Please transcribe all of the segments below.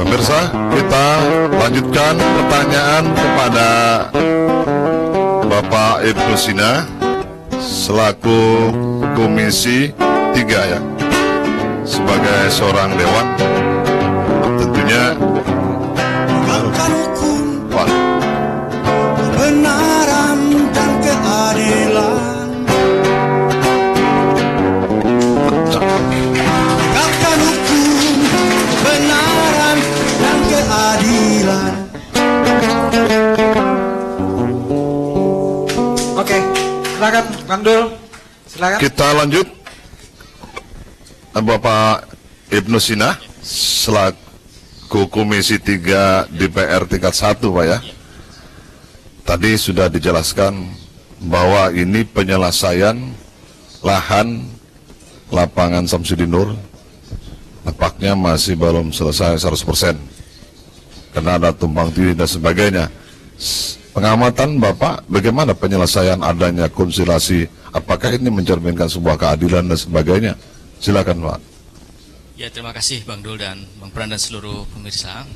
Pemirsa, kita lanjutkan pertanyaan kepada Bapak Ibnu Sina selaku Komisi 3 ya, sebagai seorang dewan. Tentunya tegakkan hukum, Pak, kebenaran dan keadilan. Tegakkan hukum, kebenaran dan keadilan. Oke, silakan Bang Dul. Silakan. kita lanjut. Bapak Ibnu Sina selaku Komisi 3 DPR tingkat 1, Pak ya. Tadi sudah dijelaskan bahwa ini penyelesaian lahan lapangan Samsudin Nur nampaknya masih belum selesai 100% karena ada tumpang tindih dan sebagainya. Pengamatan Bapak, bagaimana penyelesaian adanya konsilasi? Apakah ini mencerminkan sebuah keadilan dan sebagainya? Silakan, Pak. Ya, terima kasih Bang Dul dan Bang Pran dan seluruh pemirsa.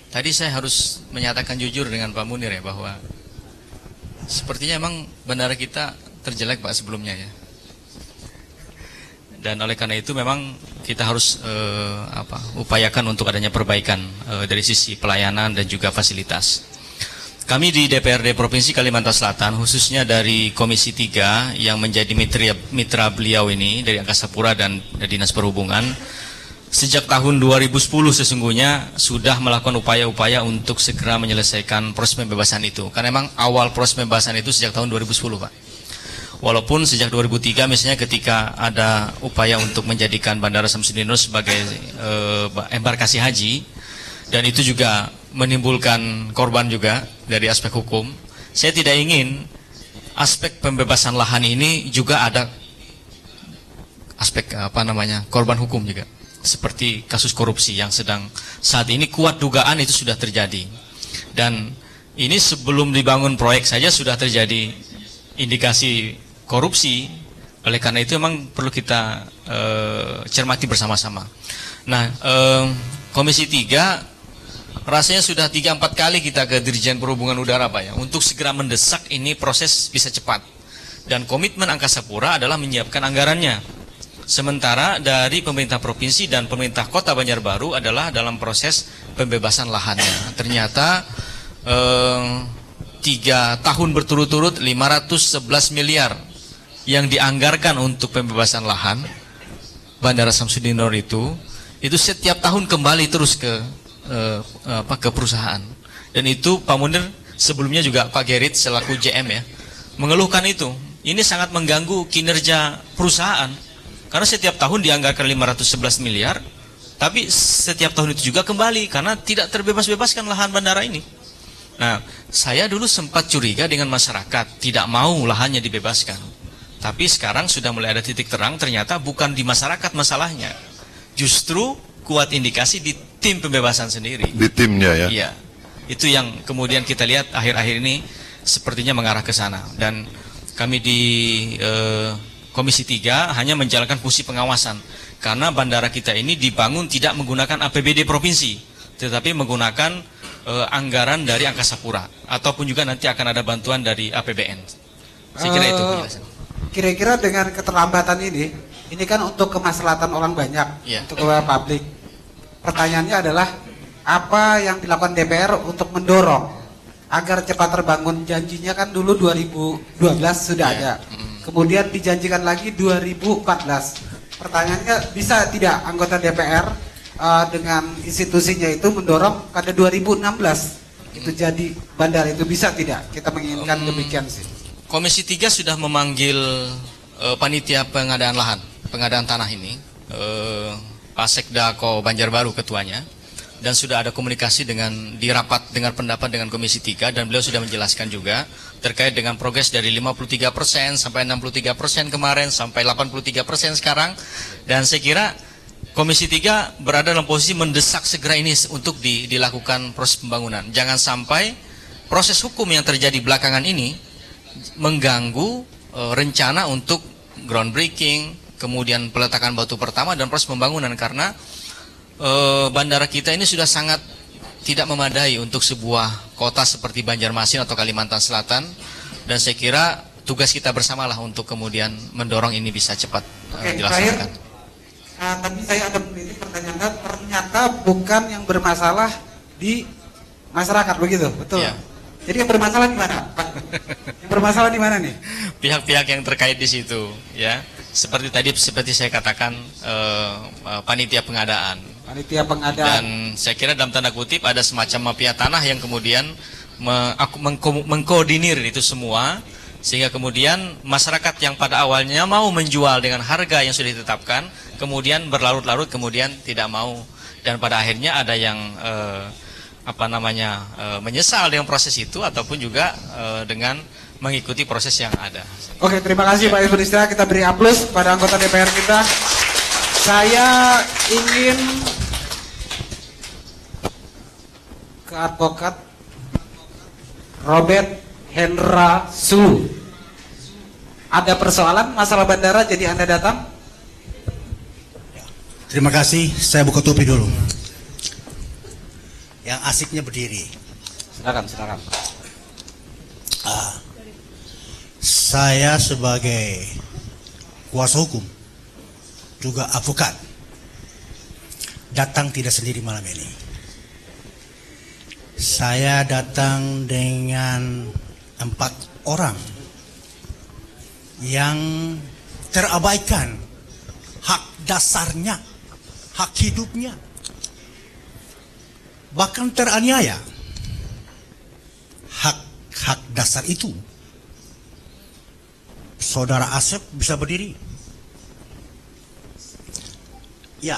Tadi saya harus menyatakan jujur dengan Pak Munir ya, bahwa sepertinya emang bandara kita terjelek Pak sebelumnya ya. Dan oleh karena itu memang kita harus upayakan untuk adanya perbaikan dari sisi pelayanan dan juga fasilitas. Kami di DPRD Provinsi Kalimantan Selatan, khususnya dari Komisi 3 yang menjadi mitra beliau ini dari Angkasa Pura dan Dinas Perhubungan, sejak tahun 2010 sesungguhnya sudah melakukan upaya-upaya untuk segera menyelesaikan proses pembebasan itu. Karena memang awal proses pembebasan itu sejak tahun 2010, Pak. Walaupun sejak 2003 misalnya ketika ada upaya untuk menjadikan Bandara Samsudin Nur sebagai embarkasi haji, dan itu juga menimbulkan korban juga dari aspek hukum. Saya tidak ingin aspek pembebasan lahan ini juga ada aspek korban hukum juga, seperti kasus korupsi yang sedang saat ini kuat dugaan itu sudah terjadi. Dan ini sebelum dibangun proyek saja sudah terjadi indikasi korupsi. Oleh karena itu memang perlu kita cermati bersama-sama. Nah, Komisi 3 rasanya sudah 3-4 kali kita ke Dirjen Perhubungan Udara Pak ya, untuk segera mendesak ini proses bisa cepat. Dan komitmen Angkasa Pura adalah menyiapkan anggarannya. Sementara dari pemerintah provinsi dan pemerintah kota Banjarbaru adalah dalam proses pembebasan lahannya. Ternyata 3 tahun berturut-turut 511 miliar yang dianggarkan untuk pembebasan lahan Bandara Samsudin Nur itu setiap tahun kembali terus ke perusahaan. Dan itu Pak Munir sebelumnya juga Pak Gerit selaku JM ya mengeluhkan itu. Ini sangat mengganggu kinerja perusahaan karena setiap tahun dianggarkan 511 miliar, tapi setiap tahun itu juga kembali karena tidak terbebas-bebaskan lahan bandara ini. Nah, saya dulu sempat curiga dengan masyarakat tidak mau lahannya dibebaskan, tapi sekarang sudah mulai ada titik terang, ternyata bukan di masyarakat masalahnya, justru kuat indikasi di tim pembebasan sendiri. Di timnya ya? Iya, itu yang kemudian kita lihat akhir-akhir ini sepertinya mengarah ke sana. Dan kami di Komisi 3 hanya menjalankan fungsi pengawasan, karena bandara kita ini dibangun tidak menggunakan APBD provinsi, tetapi menggunakan anggaran dari Angkasa Pura, ataupun juga nanti akan ada bantuan dari APBN. Saya kira itu penjelasan. Kira-kira dengan keterlambatan ini kan untuk kemaslahatan orang banyak, ya, untuk publik. Pertanyaannya adalah apa yang dilakukan DPR untuk mendorong agar cepat terbangun? Janjinya kan dulu 2012 sudah ada, kemudian dijanjikan lagi 2014. Pertanyaannya, bisa tidak anggota DPR dengan institusinya itu mendorong pada 2016 itu jadi bandara itu, bisa tidak? Kita menginginkan demikian sih. Komisi 3 sudah memanggil panitia pengadaan lahan, pengadaan tanah ini, Pak Sekdako Banjarbaru ketuanya, dan sudah ada komunikasi dengan di rapat dengar pendapat dengan Komisi 3, dan beliau sudah menjelaskan juga terkait dengan progres dari 53% sampai 63% kemarin sampai 83% sekarang. Dan saya kira Komisi 3 berada dalam posisi mendesak segera ini untuk dilakukan proses pembangunan. Jangan sampai proses hukum yang terjadi belakangan ini mengganggu rencana untuk groundbreaking, kemudian peletakan batu pertama dan proses pembangunan, karena bandara kita ini sudah sangat tidak memadai untuk sebuah kota seperti Banjarmasin atau Kalimantan Selatan, dan saya kira tugas kita bersamalah untuk kemudian mendorong ini bisa cepat dilaksanakan. Tapi saya ada memiliki pertanyaan, ternyata bukan yang bermasalah di masyarakat, begitu, betul? Ya. Jadi yang bermasalah di mana, Pak? Yang bermasalah di mana nih? Pihak-pihak yang terkait di situ, ya. Seperti saya katakan, panitia pengadaan. Panitia pengadaan. Dan saya kira dalam tanda kutip ada semacam mafia tanah yang kemudian mengkoordinir itu semua, sehingga kemudian masyarakat yang pada awalnya mau menjual dengan harga yang sudah ditetapkan, kemudian berlarut-larut, kemudian tidak mau, dan pada akhirnya ada yang menyesal dengan proses itu, ataupun juga dengan mengikuti proses yang ada. Oke, terima kasih Pak Yusril. Kita beri aplaus pada anggota DPR kita. Saya ingin ke advokat Robert Hendra Su. Ada persoalan masalah bandara, jadi Anda datang? Terima kasih, saya buka topi dulu. Yang asiknya berdiri. Silakan. Saya sebagai kuasa hukum, juga advokat, datang tidak sendiri malam ini. Saya datang dengan 4 orang yang terabaikan hak dasarnya, hak hidupnya, bahkan teraniaya. Hak dasar itu, Saudara Asep bisa berdiri. Ya,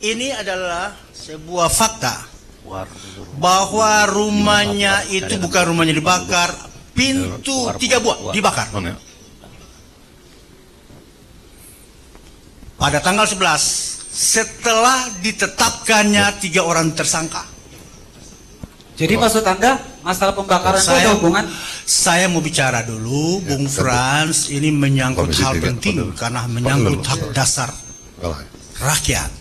ini adalah sebuah fakta bahwa rumahnya itu bukan rumahnya dibakar, pintu 3 buah dibakar. Pada tanggal 11 setelah ditetapkannya 3 orang tersangka. Jadi maksud Anda masalah pembakaran itu ada hubungan? Saya mau bicara dulu, Bung Frans, ini menyangkut hal penting karena menyangkut hak dasar rakyat.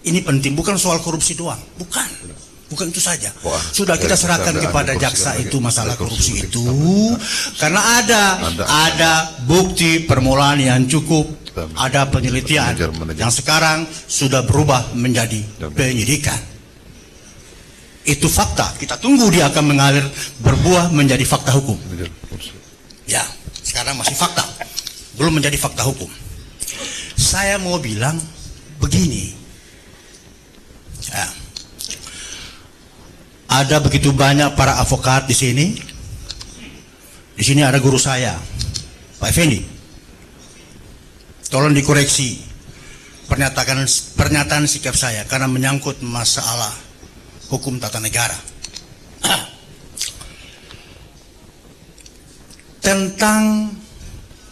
Ini penting, bukan soal korupsi doang, bukan itu saja. Sudah kita serahkan kepada jaksa itu masalah korupsi itu, karena ada bukti permulaan yang cukup, ada penelitian yang sekarang sudah berubah menjadi penyidikan. Itu fakta, kita tunggu dia akan mengalir berbuah menjadi fakta hukum. Ya, sekarang masih fakta, belum menjadi fakta hukum. Saya mau bilang begini, ya, ada begitu banyak para advokat di sini. Di sini ada guru saya, Pak Effendi. Tolong dikoreksi pernyataan sikap saya karena menyangkut masalah hukum tata negara. Tentang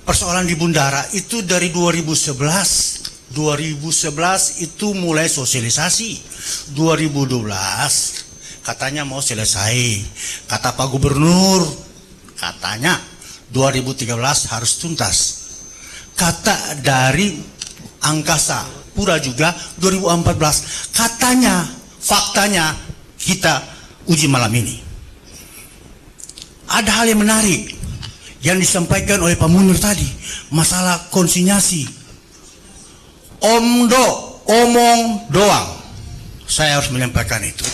persoalan di Bundara itu dari 2011 itu mulai sosialisasi. 2012 katanya mau selesai. Kata Pak Gubernur, katanya 2013 harus tuntas. Kata dari Angkasa Pura juga 2014. Katanya, faktanya kita uji malam ini. Ada hal yang menarik yang disampaikan oleh Pak Munir tadi, masalah konsinyasi. Omong doang. Saya harus menyampaikan itu.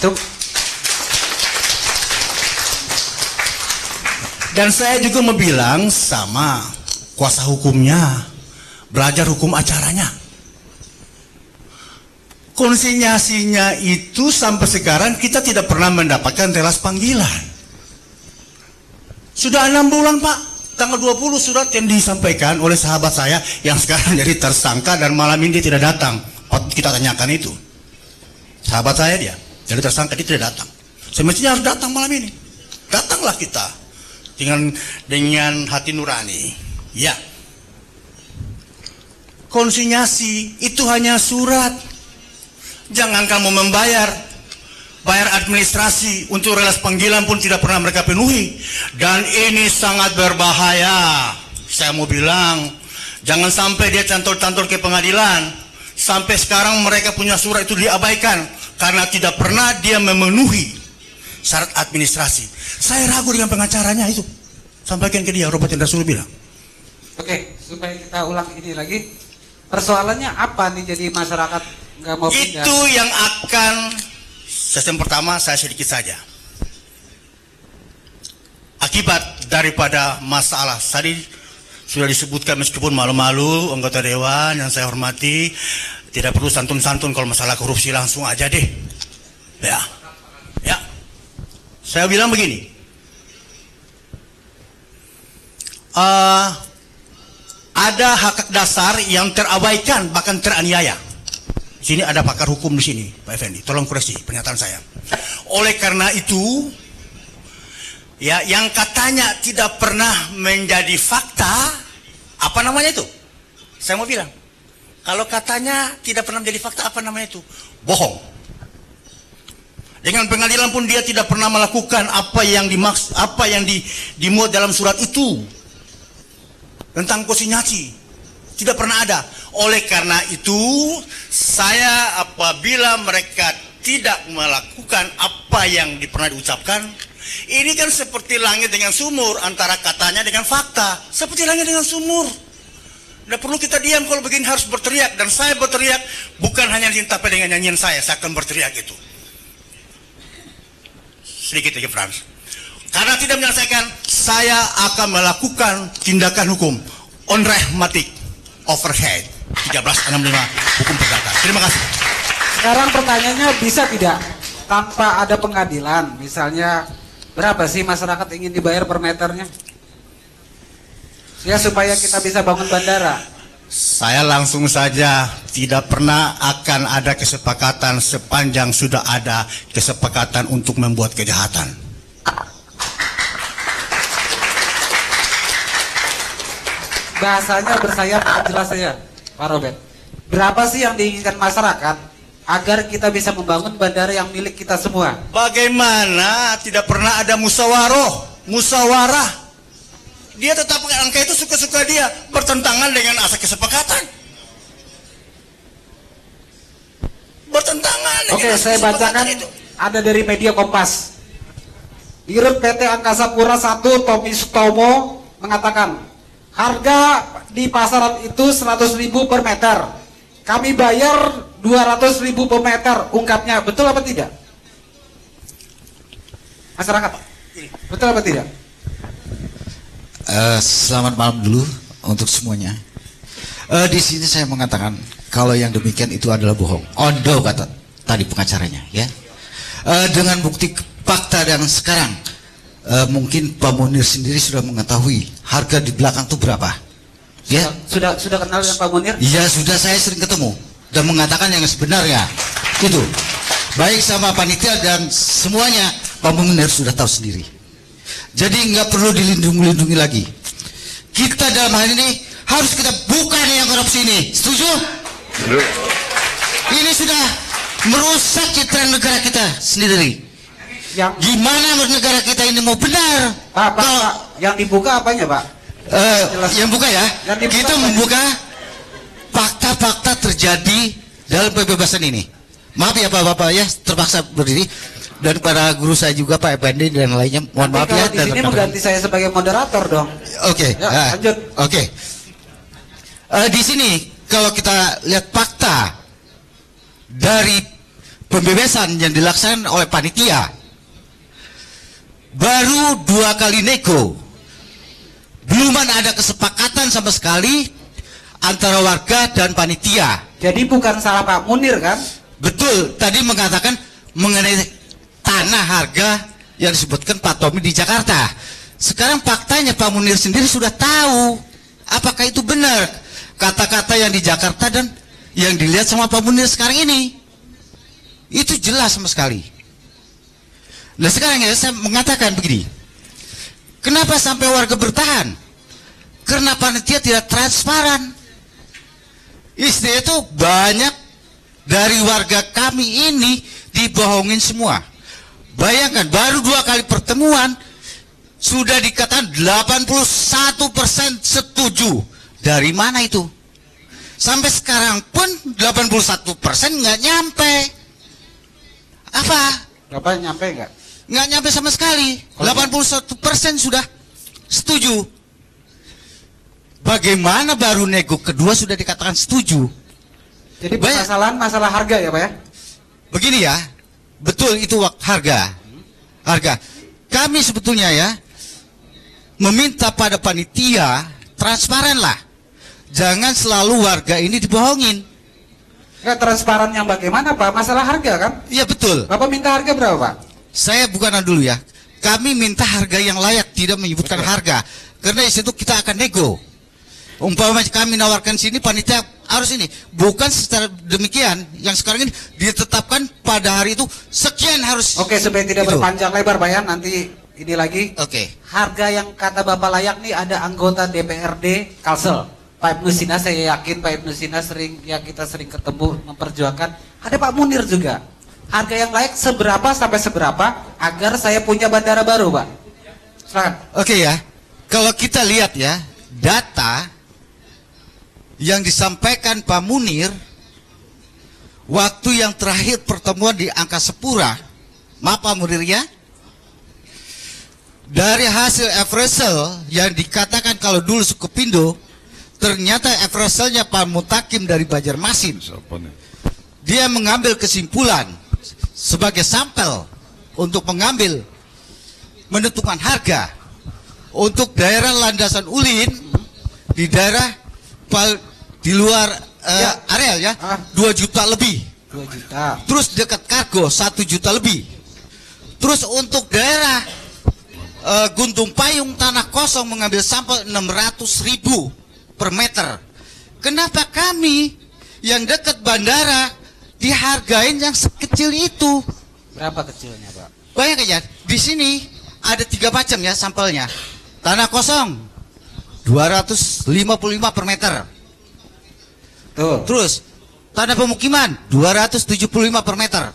Dan saya juga mau bilang sama kuasa hukumnya, belajar hukum acaranya. Konsinyasinya itu sampai sekarang kita tidak pernah mendapatkan telas panggilan. Sudah 6 bulan Pak, tanggal 20 surat yang disampaikan oleh sahabat saya yang sekarang jadi tersangka dan malam ini dia tidak datang. Kita tanyakan itu. Sahabat saya dia, jadi tersangka, dia tidak datang. Semestinya harus datang malam ini. Datanglah kita dengan hati nurani. Ya. Konsinyasi itu hanya surat. Jangan kamu bayar administrasi untuk relas panggilan pun tidak pernah mereka penuhi. Dan ini sangat berbahaya. Saya mau bilang, Jangan sampai dia cantol-cantol ke pengadilan. Sampai sekarang mereka punya surat itu diabaikan karena tidak pernah dia memenuhi syarat administrasi. Saya ragu dengan pengacaranya itu. Sampaikan ke dia, Robert Hendra Sulu bilang. Oke, supaya kita ulang ini lagi. Persoalannya apa nih jadi masyarakat nggak mau pindah? Itu yang akan sistem pertama saya sedikit saja. Akibat daripada masalah tadi sudah disebutkan, meskipun malu-malu anggota dewan yang saya hormati, tidak perlu santun-santun kalau masalah korupsi, langsung aja deh. Ya. Saya bilang begini. Ada hak dasar yang terabaikan, bahkan teraniaya. Di sini ada pakar hukum di sini, Pak Effendi. Tolong koreksi pernyataan saya. Oleh karena itu, ya, yang katanya tidak pernah menjadi fakta, apa namanya itu? Saya mau bilang, kalau katanya tidak pernah menjadi fakta, apa namanya itu? Bohong. Dengan pengadilan pun dia tidak pernah melakukan apa yang dimaksud, apa yang dimuat dalam surat itu. Tentang konsinyasi tidak pernah ada. Oleh karena itu, saya apabila mereka tidak melakukan apa yang pernah diucapkan, ini kan seperti langit dengan sumur, antara katanya dengan fakta. Seperti langit dengan sumur. Tidak perlu kita diam kalau begini, harus berteriak. Dan saya berteriak bukan hanya diintapai dengan nyanyian saya akan berteriak itu. Sedikit lagi, Frans. Karena tidak menyelesaikan, saya akan melakukan tindakan hukum onrehmatik overhead 1365 hukum perdata. Terima kasih. Sekarang pertanyaannya, bisa tidak tanpa ada pengadilan? Misalnya berapa sih masyarakat ingin dibayar per meternya? Ya, supaya kita bisa bangun bandara. Saya langsung saja, tidak pernah akan ada kesepakatan sepanjang sudah ada kesepakatan untuk membuat kejahatan. Bahasanya bersayap, jelas saja, Pak Robert. Berapa sih yang diinginkan masyarakat agar kita bisa membangun bandara yang milik kita semua? Bagaimana tidak pernah ada musyawarah? Dia tetap angka itu suka-suka dia, bertentangan dengan asas kesepakatan. Bertentangan dengan Oke, saya bacakan itu. ada dari media Kompas. Dirut PT Angkasa Pura I Tommy Sutomo mengatakan, harga di pasaran itu 100.000 per meter. Kami bayar 200.000 per meter. Ungkapnya, betul apa tidak? Masyarakat, betul apa tidak? Selamat malam dulu untuk semuanya. Di sini saya mengatakan kalau yang demikian itu adalah bohong. Ondo kata tadi pengacaranya, ya. Dengan bukti fakta dan sekarang. Mungkin Pak Munir sendiri sudah mengetahui harga di belakang itu berapa, ya? Sudah kenal dengan Pak Munir? Iya, sudah, saya sering ketemu dan mengatakan yang sebenarnya itu. Baik sama panitia dan semuanya, Pak Munir sudah tahu sendiri. Jadi nggak perlu dilindungi lagi. Kita dalam hal ini harus kita buka nih yang korupsi ini. Setuju? Ini sudah merusak citra negara kita sendiri. Gimana negara kita ini mau benar? Pak, yang dibuka apanya, Pak? Yang buka ya, kita membuka fakta-fakta terjadi dalam pembebasan ini. Maaf ya Bapak ya, terpaksa berdiri. Dan para guru saya juga, Pak Effendi dan lainnya, mohon maaf ya. Di sini mengganti saya sebagai moderator dong. Oke, ya, lanjut. Oke. Di sini kalau kita lihat fakta dari pembebasan yang dilaksanakan oleh panitia, baru 2 kali nego, belum ada kesepakatan sama sekali antara warga dan panitia. Jadi bukan salah Pak Munir kan? Betul, tadi mengatakan mengenai tanah harga yang disebutkan Pak Tommy di Jakarta. Sekarang faktanya Pak Munir sendiri sudah tahu apakah itu benar kata-kata yang di Jakarta dan yang dilihat sama Pak Munir sekarang ini. Itu jelas sama sekali. Nah sekarang ya saya mengatakan begini, kenapa sampai warga bertahan? Karena panitia tidak transparan. Istilah itu banyak dari warga kami ini dibohongin semua. Bayangkan baru 2 kali pertemuan sudah dikatakan 81% setuju Dari mana itu? Sampai sekarang pun 81% nggak nyampe. Apa? Bapak nyampe nggak? Nggak nyampe sama sekali. 81% sudah setuju. Bagaimana baru nego kedua sudah dikatakan setuju? Jadi Banyak. permasalahan masalah harga ya Pak ya? Begini ya, betul itu harga. Harga. Kami sebetulnya ya meminta pada panitia transparan lah. Jangan selalu warga ini dibohongin. Nggak transparan yang bagaimana Pak? Masalah harga kan? Iya betul. Bapak minta harga berapa Pak? Saya bukan dulu ya. Kami minta harga yang layak, tidak menyebutkan harga. Karena di situ kita akan nego. Umpama kami nawarkan sini, panitia harus ini. Bukan secara demikian. Yang sekarang ini ditetapkan pada hari itu sekian harus. Oke, supaya tidak itu. berpanjang lebar Pak ya, nanti ini lagi. Oke. Harga yang kata Bapak layak nih ada anggota DPRD Kalsel. Pak Ibnu Sina, saya yakin Pak Ibnu Sina kita sering ketemu memperjuangkan. Ada Pak Munir juga. Harga yang layak seberapa sampai seberapa agar saya punya bandara baru Pak? Silakan. Oke ya. Kalau kita lihat ya, data yang disampaikan Pak Munir waktu yang terakhir pertemuan di Angkasa Pura, maaf Pak Munir ya, dari hasil appraisal yang dikatakan kalau dulu Sukopindo, ternyata appraisalnya Pak Mutakim dari Banjarmasin. Dia mengambil kesimpulan sebagai sampel untuk mengambil menentukan harga untuk daerah landasan ulin di daerah di luar areal ya, 2 juta lebih. 2 juta. Terus dekat kargo 1 juta lebih. Terus untuk daerah Guntung Payung tanah kosong mengambil sampel 600.000 per meter. Kenapa kami yang dekat bandara dihargain yang sekecil itu? Berapa kecilnya Pak? Bayangkan ya, di sini ada 3 macam ya sampelnya. Tanah kosong 255 per meter. Tuh. Terus tanah pemukiman 275 per meter.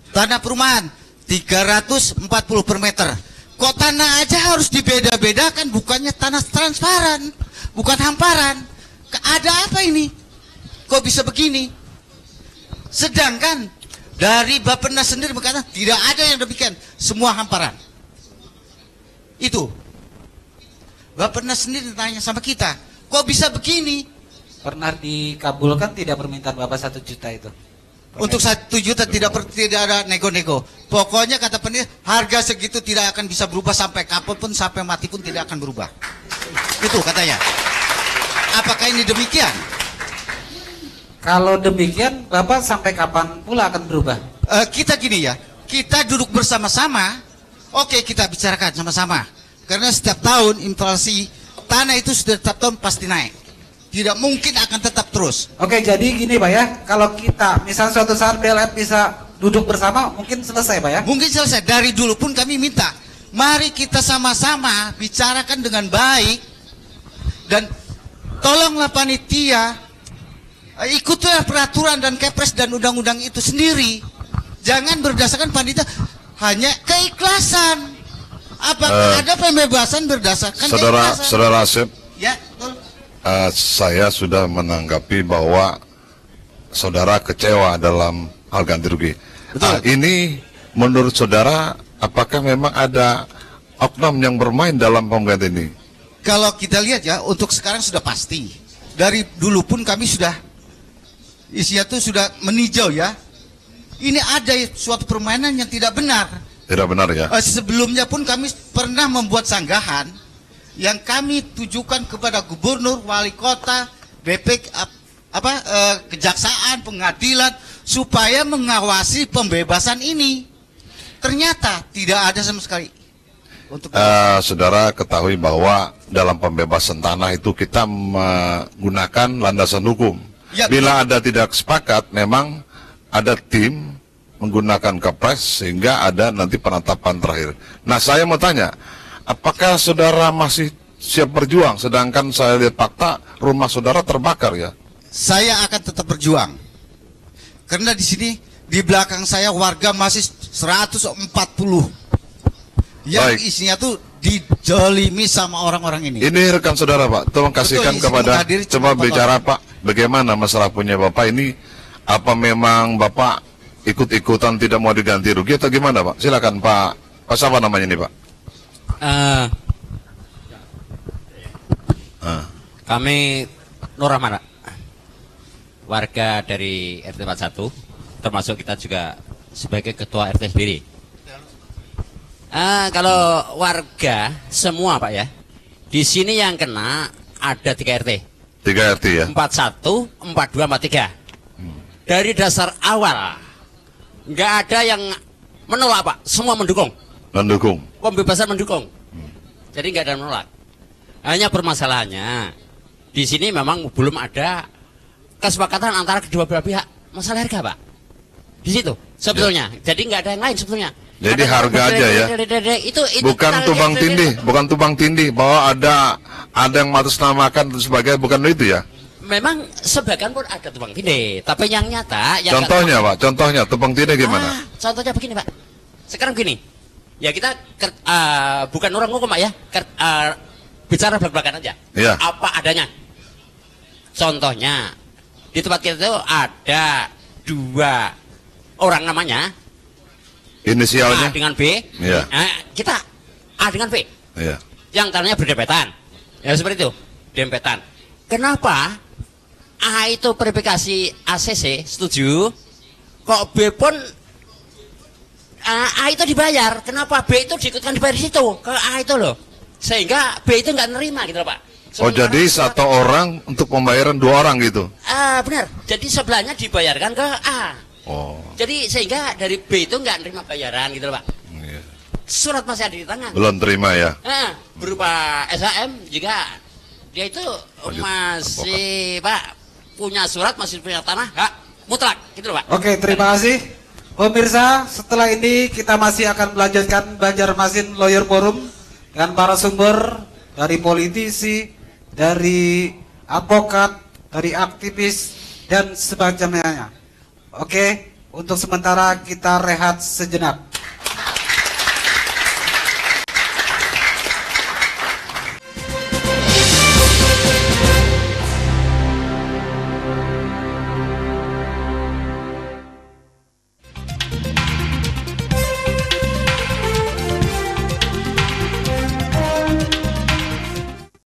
Tanah perumahan 340 per meter. Kok tanah aja harus dibeda-bedakan, bukannya tanah transparan, bukan hamparan. Ada apa ini? Kok bisa begini? Sedangkan dari Bappenas sendiri berkata tidak ada yang demikian, semua hamparan. Itu Bappenas sendiri tanya sama kita, kok bisa begini? Pernah dikabulkan tidak permintaan Bapak 1 juta itu? Untuk 1 juta tidak ada nego-nego. Pokoknya kata panitia harga segitu tidak akan bisa berubah sampai kapanpun, sampai mati pun tidak akan berubah. Itu katanya. Apakah ini demikian? Kalau demikian Bapak sampai kapan pula akan berubah? Kita gini ya, kita duduk bersama-sama. Oke, kita bicarakan sama-sama. Karena setiap tahun inflasi tanah itu sudah setiap tahun pasti naik. Tidak mungkin akan tetap terus. Oke, jadi gini Pak ya, kalau kita misal suatu saat BLF bisa duduk bersama, mungkin selesai Pak ya? Mungkin selesai. Dari dulu pun kami minta, mari kita sama-sama bicarakan dengan baik. Dan tolonglah panitia, ikutilah peraturan dan kepres dan undang-undang itu sendiri. Jangan berdasarkan panitia hanya keikhlasan. Apakah ada pembebasan berdasarkan keikhlasan? Saudara Asep, Ya, betul. saya sudah menanggapi bahwa saudara kecewa dalam hal ganti rugi. Ini menurut saudara, apakah memang ada oknum yang bermain dalam pengganti ini? Kalau kita lihat ya, untuk sekarang sudah pasti. Dari dulu pun kami sudah isinya itu sudah meninjau ya. Ini ada suatu permainan yang tidak benar. Tidak benar ya? Sebelumnya pun kami pernah membuat sanggahan yang kami tujukan kepada gubernur, wali kota, kejaksaan, pengadilan supaya mengawasi pembebasan ini. Ternyata tidak ada sama sekali. Saudara ketahui bahwa dalam pembebasan tanah itu kita menggunakan landasan hukum. Ya, Bila ada tidak sepakat, memang ada tim menggunakan kepres sehingga ada nanti penetapan terakhir. Nah, saya mau tanya, apakah saudara masih siap berjuang? Sedangkan saya lihat fakta rumah saudara terbakar ya. Saya akan tetap berjuang. Karena di sini di belakang saya warga masih 140 yang Baik. isinya tuh dijolimi sama orang-orang ini. Ini rekan saudara Pak, tolong kasihkan Betul, kepada, menghadiri coba cuma bicara Pak, bagaimana masalah punya Bapak ini, apa memang Bapak ikut-ikutan tidak mau diganti rugi atau gimana Pak? Silakan Pak, siapa namanya ini Pak? Kami Nur Rahman, warga dari RT 41, termasuk kita juga sebagai ketua RT sendiri. Kalau warga semua Pak ya, di sini yang kena ada 3 RT. 3 RT ya? 41, 42, 43. Dari dasar awal nggak ada yang menolak Pak, semua mendukung. Mendukung. Pembebasan mendukung. Jadi nggak ada yang menolak. Hanya permasalahannya di sini memang belum ada kesepakatan antara kedua belah pihak masalah harga Pak. Di situ sebetulnya. Jadi nggak ada yang lain sebetulnya. Jadi harga aja ya. Itu bukan tumbang tindih, bukan tumbang tindih bahwa ada yang mengatasnamakan sebagai, bukan itu ya. Memang sebagian pun ada tumbang tindih, tapi yang nyata yang contohnya Pak, contohnya tumbang tindih gimana? Contohnya begini Pak. Sekarang begini. Ya kita bukan orang hukum Pak ya. Bicara belak-belakan aja. Ya. Apa adanya. Contohnya di tempat kita itu ada 2 orang namanya. Inisialnya? A dengan B. Ya. Kita A dengan B. Ya. Yang tanahnya berdempetan. Ya seperti itu. Dempetan. Kenapa A itu verifikasi ACC setuju, kok B pun A itu dibayar, kenapa B itu diikutkan dibayar di situ ke A itu loh, sehingga B itu nggak nerima gitu loh Pak. Jadi satu orang untuk pembayaran 2 orang gitu? Benar, jadi sebelahnya dibayarkan ke A. Jadi sehingga dari B itu nggak nerima bayaran gitu loh Pak. Surat masih ada di tangan. Belum terima ya? Berupa SHM juga, dia itu masih Pak punya surat, masih punya tanah hak mutlak gitu loh Pak. Oke, terima kasih. Pemirsa, setelah ini kita masih akan melanjutkan Banjarmasin Lawyer Forum dengan para sumber dari politisi, dari advokat, dari aktivis dan sebagainya. Oke, untuk sementara kita rehat sejenak.